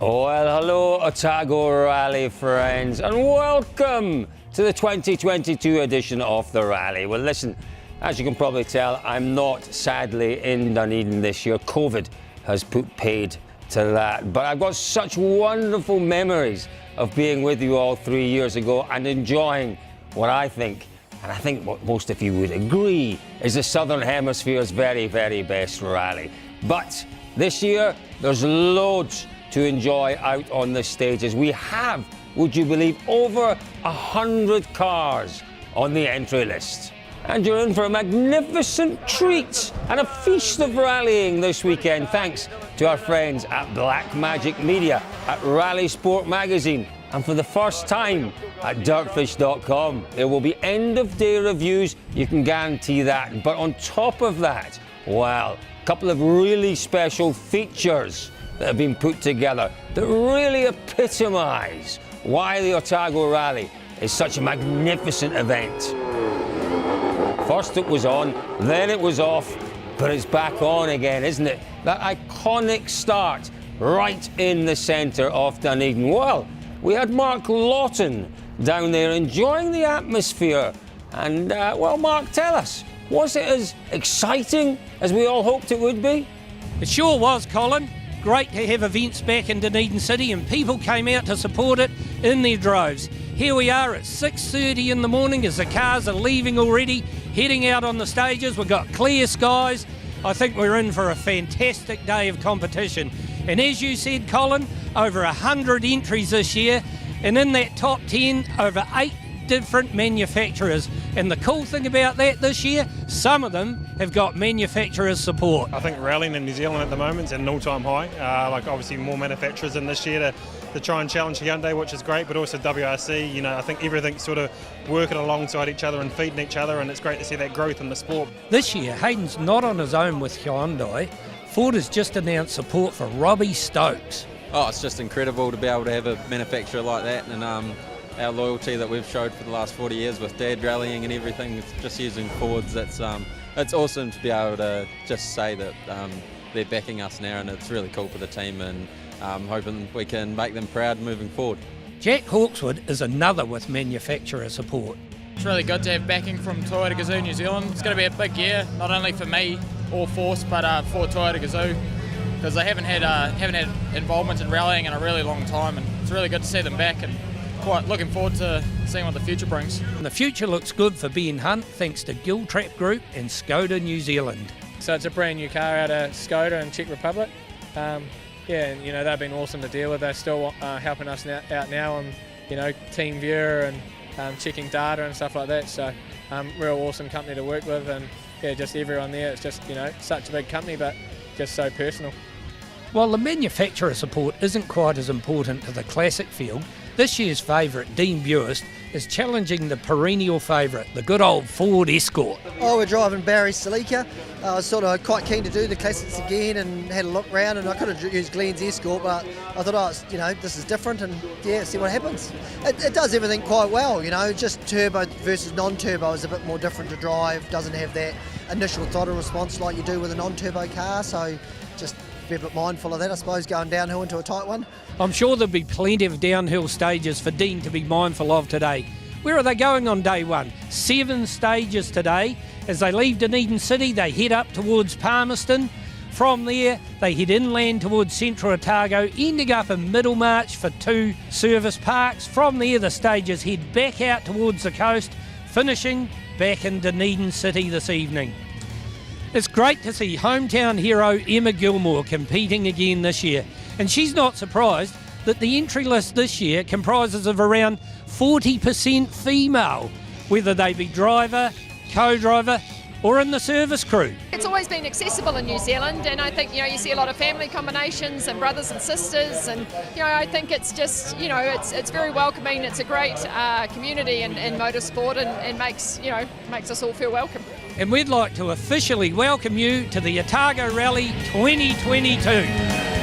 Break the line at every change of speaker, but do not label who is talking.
Well, hello Otago rally friends, and welcome to the 2022 edition of the rally. Well, listen, as you can probably tell, I'm not sadly in Dunedin this year. COVID has put paid to that, but I've got such wonderful memories of being with you all 3 years ago and enjoying what I think, and I think what most of you would agree, is the Southern Hemisphere's very, very best rally. But this year, there's loads to enjoy out on the stages. We have, would you believe, over 100 cars on the entry list. And you're in for a magnificent treat and a feast of rallying this weekend, thanks to our friends at Black Magic Media, at Rally Sport Magazine, and for the first time at DirtFish.com. There will be end-of-day reviews, you can guarantee that. But on top of that, well, a couple of really special features that have been put together that really epitomise why the Otago Rally is such a magnificent event. First it was on, then it was off, but it's back on again, isn't it? That iconic start right in the centre of Dunedin. Well, we had Mark Lawton down there enjoying the atmosphere. And, well, Mark, tell us, was it as exciting as we all hoped it would be?
It sure was, Colin. Great to have events back in Dunedin City, and people came out to support it in their droves. Here we are at 6:30 in the morning as the cars are leaving already, heading out on the stages. We've got clear skies. I think we're in for a fantastic day of competition. And as you said, Colin, over 100 entries this year, and in that top 10, over 8 different manufacturers. And the cool thing about that this year, some of them have got manufacturers' support.
I think rallying in New Zealand at the moment is at an all-time high. Obviously more manufacturers in this year to try and challenge Hyundai, which is great, but also WRC. You know, I think everything's sort of working alongside each other and feeding each other, and it's great to see that growth in the sport.
This year, Hayden's not on his own with Hyundai. Ford has just announced support for Robbie Stokes.
Oh, it's just incredible to be able to have a manufacturer like that, and our loyalty that we've showed for the last 40 years with Dad rallying and everything, it's just using Fords. It's awesome to be able to just say that they're backing us now, and it's really cool for the team, and hoping we can make them proud moving forward.
Jack Hawkswood is another with manufacturer support.
It's really good to have backing from Toyota Gazoo New Zealand. It's going to be a big year, not only for me or Force, but for Toyota Gazoo, because they haven't had involvement in rallying in a really long time, and it's really good to see them back, and quite looking forward to seeing what the future brings.
And the future looks good for Ben Hunt thanks to Giltrap Group and Skoda New Zealand.
So it's a brand new car out of Skoda in Czech Republic. And you know, they've been awesome to deal with. They're still helping us out now on, you know, team viewer and checking data and stuff like that. So real awesome company to work with, and yeah, just everyone there. It's just, you know, such a big company, but just so personal.
While the manufacturer support isn't quite as important to the classic field, this year's favourite, Dean Buist, is challenging the perennial favourite, the good old Ford Escort.
We're driving Barry Celica. I was sort of quite keen to do the classics again and had a look round, and I could have used Glenn's Escort, but I thought, you know, this is different, and yeah, see what happens. It does everything quite well, you know, just turbo versus non-turbo is a bit more different to drive, doesn't have that initial throttle response like you do with a non-turbo car, so just be a bit mindful of that, I suppose, going downhill into a tight one.
I'm sure there'll be plenty of downhill stages for Dean to be mindful of today. Where are they going on day one? 7 stages today. As they leave Dunedin City, they head up towards Palmerston. From there, they head inland towards central Otago, ending up in Middlemarch for 2 service parks. From there, the stages head back out towards the coast, finishing back in Dunedin City this evening. It's great to see hometown hero Emma Gilmore competing again this year, and she's not surprised that the entry list this year comprises of around 40% female, whether they be driver, co-driver or in the service crew.
It's always been accessible in New Zealand, and I think, you know, you see a lot of family combinations and brothers and sisters, and you know, I think it's just, you know, it's very welcoming. It's a great community in motorsport, and makes us all feel welcome.
And we'd like to officially welcome you to the Otago Rally 2022.